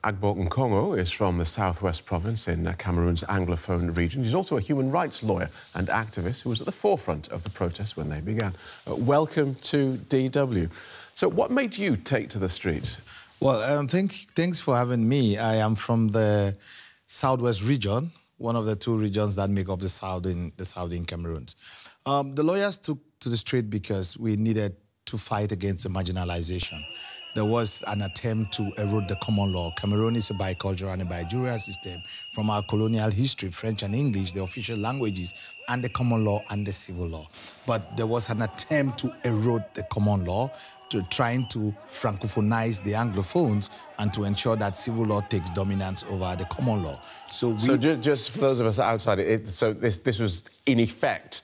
Agbor Nkongho is from the southwest province in Cameroon's Anglophone region. He's also a human rights lawyer and activist who was at the forefront of the protests when they began. Welcome to DW. So what made you take to the streets? Well, thanks for having me. I am from the southwest region, one of the two regions that make up the south in Cameroon. The lawyers took to the street because we needed to fight against the marginalization. There was an attempt to erode the common law. Cameroon is a bicultural and a bijurial system. From our colonial history, French and English, the official languages, and the common law and the civil law. But there was an attempt to erode the common law, trying to francophonize the Anglophones and to ensure that civil law takes dominance over the common law. So just for those of us outside, this was, in effect,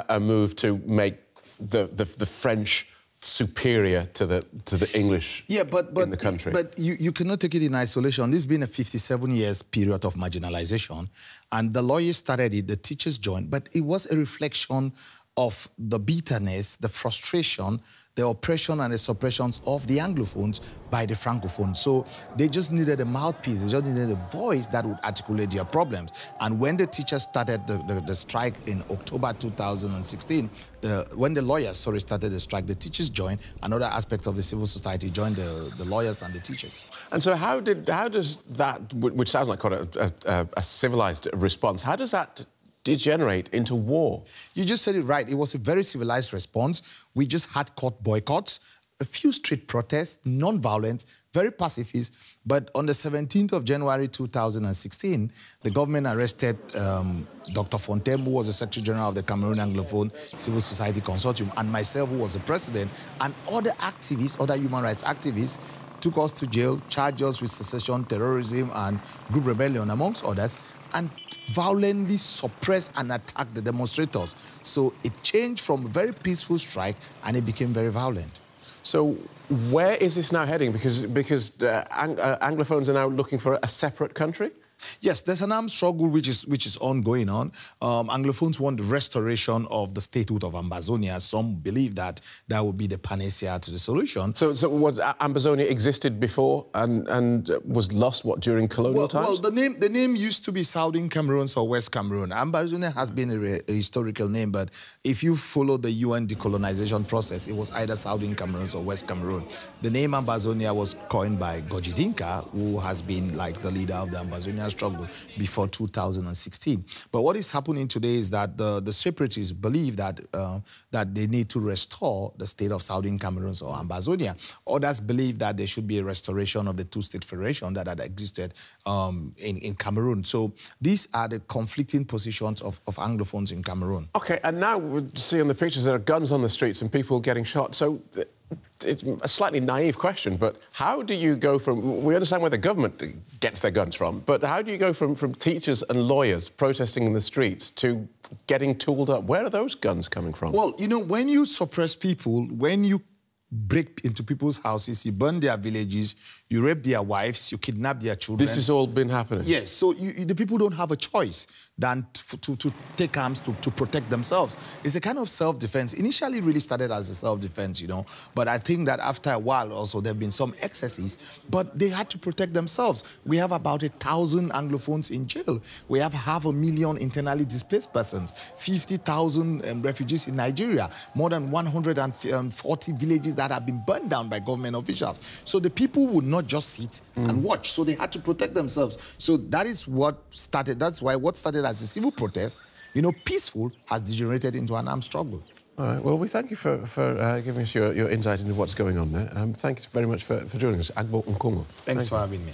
a move to make the French superior to the English in the country. But you cannot take it in isolation. This has been a 57 years period of marginalization, and the lawyers started it, the teachers joined, but it was a reflection of the bitterness, the frustration, the oppression and the suppressions of the Anglophones by the Francophones. So they just needed a mouthpiece, they just needed a voice that would articulate their problems. And when the teachers started the strike in October 2016, when the lawyers, started the strike, the teachers joined, another aspect of the civil society joined the lawyers and the teachers. And so how does that, which sounds like quite a civilized response, how does that degenerate into war? You just said it right. It was a very civilized response. We just had court boycotts, a few street protests, non-violent, very pacifist. But on the 17th of January 2016, the government arrested Dr. Fontem, who was the Secretary General of the Cameroon Anglophone Civil Society Consortium, and myself, who was the president, and other activists, other human rights activists, took us to jail, charged us with secession, terrorism, and group rebellion, amongst others, and violently suppressed and attacked the demonstrators. So it changed from a very peaceful strike and it became very violent. So where is this now heading? Because Anglophones are now looking for a separate country? Yes, there's an armed struggle which is ongoing on. Anglophones want the restoration of the statehood of Ambazonia. Some believe that that would be the panacea to the solution. So was Ambazonia existed before and was lost, during colonial times? Well, the name used to be Southern Cameroon or West Cameroon. Ambazonia has been a historical name, but if you follow the UN decolonization process, it was either Southern Cameroon or West Cameroon. The name Ambazonia was coined by Goji Dinka, who has been like the leader of the Ambazonia struggle before 2016. But what is happening today is that the separatists believe that that they need to restore the state of Southern Cameroon or Ambazonia. Others believe that there should be a restoration of the two-state federation that had existed in Cameroon. So these are the conflicting positions of Anglophones in Cameroon. OK, and now we see on the pictures there are guns on the streets and people getting shot. So it's a slightly naive question, but how do you go from... We understand where the government gets their guns from, but how do you go from teachers and lawyers protesting in the streets to getting tooled up? Where are those guns coming from? Well, you know, when you suppress people, when you break into people's houses, you burn their villages, you rape their wives, you kidnap their children... This has all been happening? Yes, so the people don't have a choice than to take arms to protect themselves. It's a kind of self-defense. Initially, it really started as a self-defense, you know, but I think that after a while also there have been some excesses, but they had to protect themselves. We have about 1,000 Anglophones in jail. We have 500,000 internally displaced persons, 50,000 refugees in Nigeria, more than 140 villages that have been burned down by government officials. So the people would not just sit and watch, so they had to protect themselves. So that is what started, that's why what started as a civil protest, you know, peaceful, has degenerated into an armed struggle. All right, well, we thank you for giving us your insight into what's going on there. Thank you very much for joining us, Agbor Nkongho. Thanks for having me.